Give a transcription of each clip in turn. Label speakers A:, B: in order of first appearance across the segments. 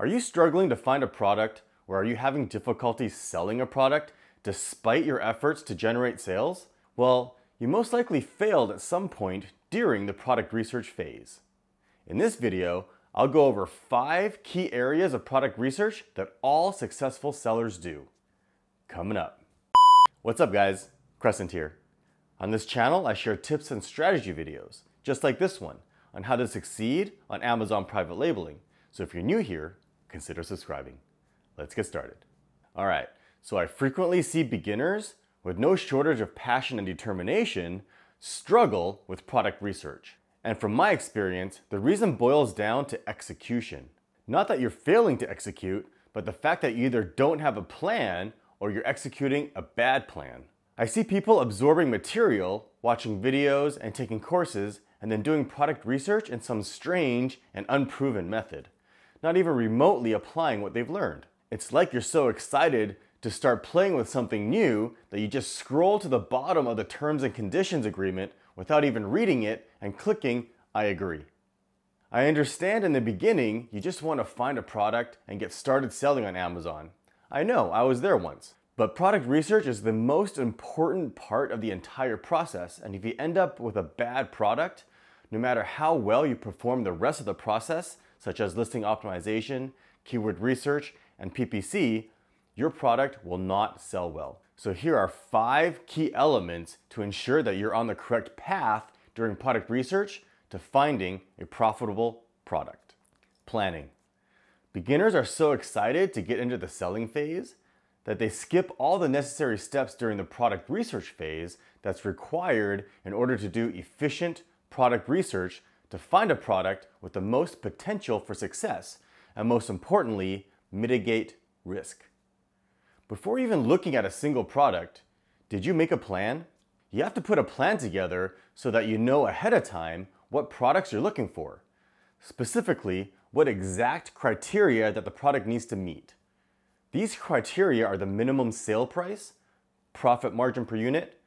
A: Are you struggling to find a product, or are you having difficulty selling a product despite your efforts to generate sales? Well, you most likely failed at some point during the product research phase. In this video, I'll go over 5 key areas of product research that all successful sellers do. Coming up. What's up guys? Crescent here. On this channel, I share tips and strategy videos, just like this one, on how to succeed on Amazon private labeling. So if you're new here, consider subscribing. Let's get started. All right, so I frequently see beginners with no shortage of passion and determination struggle with product research. And from my experience, the reason boils down to execution. Not that you're failing to execute, but the fact that you either don't have a plan or you're executing a bad plan. I see people absorbing material, watching videos, and taking courses, and then doing product research in some strange and unproven method, not even remotely applying what they've learned. It's like you're so excited to start playing with something new that you just scroll to the bottom of the terms and conditions agreement without even reading it and clicking, I agree. I understand in the beginning, you just want to find a product and get started selling on Amazon. I know, I was there once. But product research is the most important part of the entire process, and if you end up with a bad product, no matter how well you perform the rest of the process, such as listing optimization, keyword research, and PPC, your product will not sell well. So here are 5 key elements to ensure that you're on the correct path during product research to finding a profitable product. Planning. Beginners are so excited to get into the selling phase that they skip all the necessary steps during the product research phase that's required in order to do efficient product research to find a product with the most potential for success, and most importantly, mitigate risk. Before even looking at a single product, did you make a plan? You have to put a plan together so that you know ahead of time what products you're looking for. Specifically, what exact criteria that the product needs to meet. These criteria are the minimum sale price, profit margin per unit,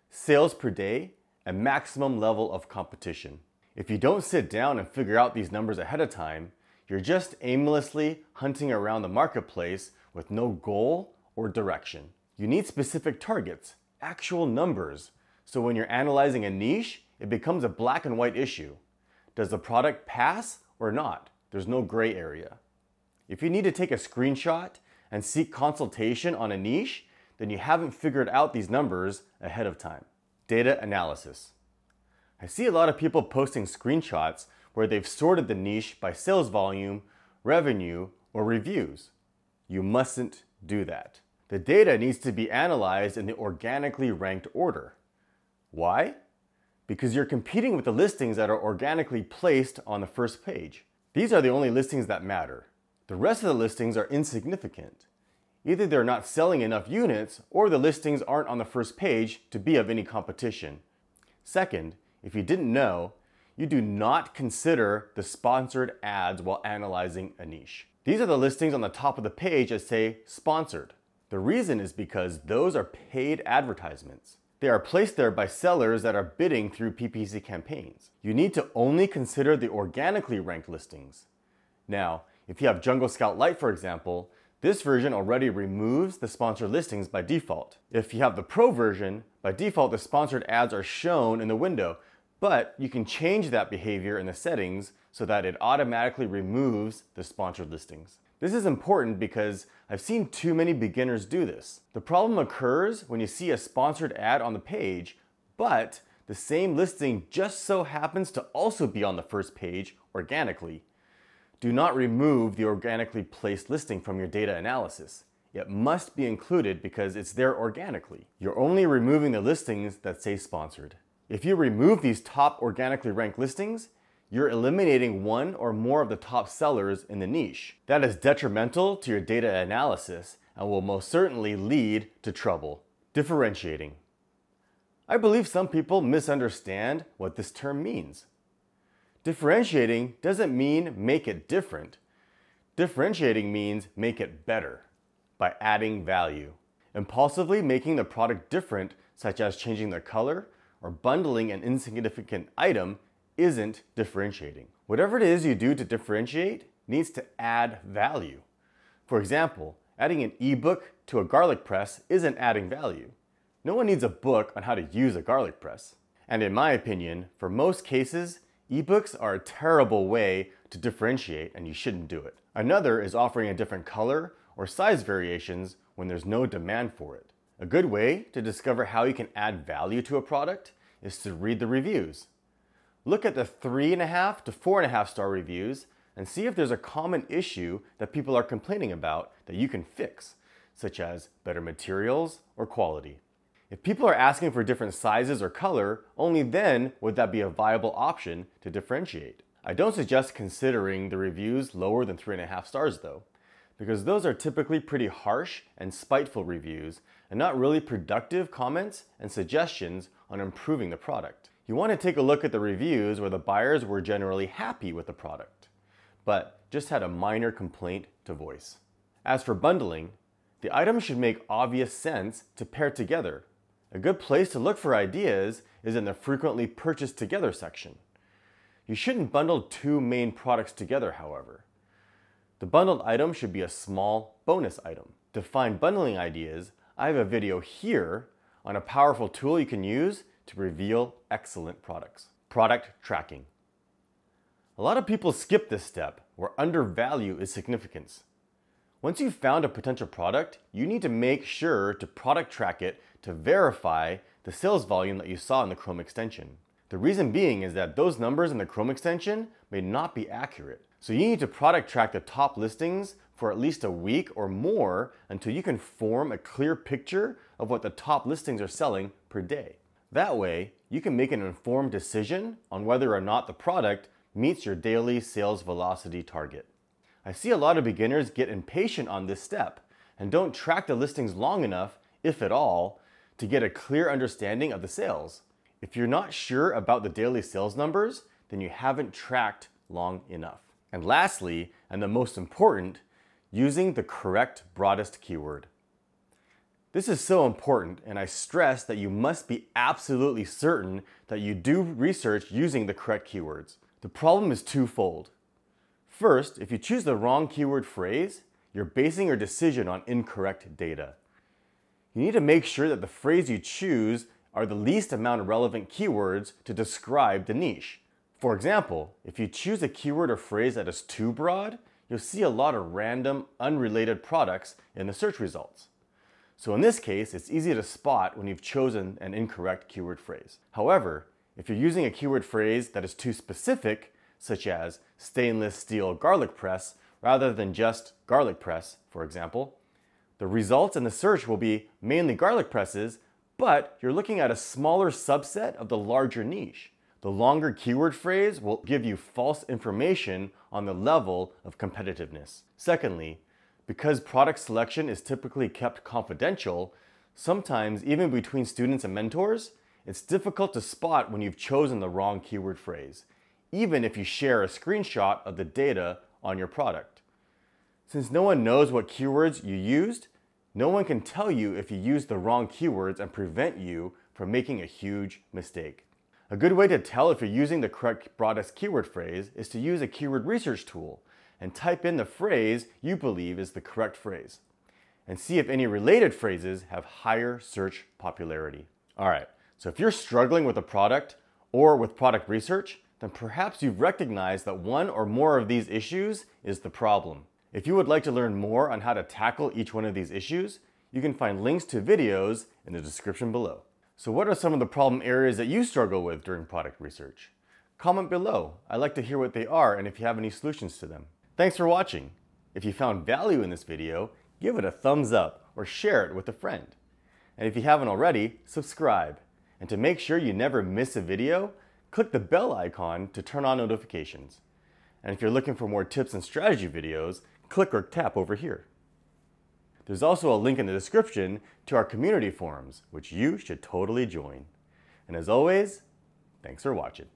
A: sales per day, and maximum level of competition. If you don't sit down and figure out these numbers ahead of time, you're just aimlessly hunting around the marketplace with no goal or direction. You need specific targets, actual numbers, so when you're analyzing a niche, it becomes a black and white issue. Does the product pass or not? There's no gray area. If you need to take a screenshot and seek consultation on a niche, then you haven't figured out these numbers ahead of time. Data analysis. I see a lot of people posting screenshots where they've sorted the niche by sales volume, revenue, or reviews. You mustn't do that. The data needs to be analyzed in the organically ranked order. Why? Because you're competing with the listings that are organically placed on the first page. These are the only listings that matter. The rest of the listings are insignificant. Either they're not selling enough units or the listings aren't on the first page to be of any competition. Second, if you didn't know, you do not consider the sponsored ads while analyzing a niche. These are the listings on the top of the page that say sponsored. The reason is because those are paid advertisements. They are placed there by sellers that are bidding through PPC campaigns. You need to only consider the organically ranked listings. Now, if you have Jungle Scout Lite, for example, this version already removes the sponsored listings by default. If you have the Pro version, by default the sponsored ads are shown in the window, but you can change that behavior in the settings so that it automatically removes the sponsored listings. This is important because I've seen too many beginners do this. The problem occurs when you see a sponsored ad on the page, but the same listing just so happens to also be on the first page organically. Do not remove the organically placed listing from your data analysis. It must be included because it's there organically. You're only removing the listings that say sponsored. If you remove these top organically ranked listings, you're eliminating one or more of the top sellers in the niche. That is detrimental to your data analysis and will most certainly lead to trouble. Differentiating. I believe some people misunderstand what this term means. Differentiating doesn't mean make it different. Differentiating means make it better by adding value. Impulsively making the product different, such as changing the color or bundling an insignificant item, isn't differentiating. Whatever it is you do to differentiate, needs to add value. For example, adding an ebook to a garlic press isn't adding value. No one needs a book on how to use a garlic press. And in my opinion, for most cases, ebooks are a terrible way to differentiate and you shouldn't do it. Another is offering a different color or size variations when there's no demand for it. A good way to discover how you can add value to a product is to read the reviews. Look at the 3.5 to 4.5 star reviews and see if there's a common issue that people are complaining about that you can fix, such as better materials or quality. If people are asking for different sizes or color, only then would that be a viable option to differentiate. I don't suggest considering the reviews lower than 3.5 stars though, because those are typically pretty harsh and spiteful reviews and not really productive comments and suggestions on improving the product. You want to take a look at the reviews where the buyers were generally happy with the product, but just had a minor complaint to voice. As for bundling, the items should make obvious sense to pair together. A good place to look for ideas is in the frequently purchased together section. You shouldn't bundle two main products together, however. The bundled item should be a small bonus item. To find bundling ideas, I have a video here on a powerful tool you can use to reveal excellent products. Product tracking. A lot of people skip this step where undervalue is significance. Once you've found a potential product, you need to make sure to product track it to verify the sales volume that you saw in the Chrome extension. The reason being is that those numbers in the Chrome extension may not be accurate. So you need to product track the top listings for at least a week or more until you can form a clear picture of what the top listings are selling per day. That way, you can make an informed decision on whether or not the product meets your daily sales velocity target. I see a lot of beginners get impatient on this step and don't track the listings long enough, if at all, to get a clear understanding of the sales. If you're not sure about the daily sales numbers, then you haven't tracked long enough. And lastly, and the most important, using the correct broadest keyword. This is so important, and I stress that you must be absolutely certain that you do research using the correct keywords. The problem is twofold. First, if you choose the wrong keyword phrase, you're basing your decision on incorrect data. You need to make sure that the phrase you choose are the least amount of relevant keywords to describe the niche. For example, if you choose a keyword or phrase that is too broad, you'll see a lot of random, unrelated products in the search results. So in this case, it's easy to spot when you've chosen an incorrect keyword phrase. However, if you're using a keyword phrase that is too specific, such as stainless steel garlic press, rather than just garlic press, for example, the results in the search will be mainly garlic presses, but you're looking at a smaller subset of the larger niche. The longer keyword phrase will give you false information on the level of competitiveness. Secondly, because product selection is typically kept confidential, sometimes even between students and mentors, it's difficult to spot when you've chosen the wrong keyword phrase, even if you share a screenshot of the data on your product. Since no one knows what keywords you used, no one can tell you if you used the wrong keywords and prevent you from making a huge mistake. A good way to tell if you're using the correct broadest keyword phrase is to use a keyword research tool and type in the phrase you believe is the correct phrase, and see if any related phrases have higher search popularity. Alright, so if you're struggling with a product or with product research, then perhaps you've recognized that one or more of these issues is the problem. If you would like to learn more on how to tackle each one of these issues, you can find links to videos in the description below. So what are some of the problem areas that you struggle with during product research? Comment below. I'd like to hear what they are and if you have any solutions to them. Thanks for watching. If you found value in this video, give it a thumbs up or share it with a friend. And if you haven't already, subscribe. And to make sure you never miss a video, click the bell icon to turn on notifications. And if you're looking for more tips and strategy videos, click or tap over here. There's also a link in the description to our community forums, which you should totally join. And as always, thanks for watching.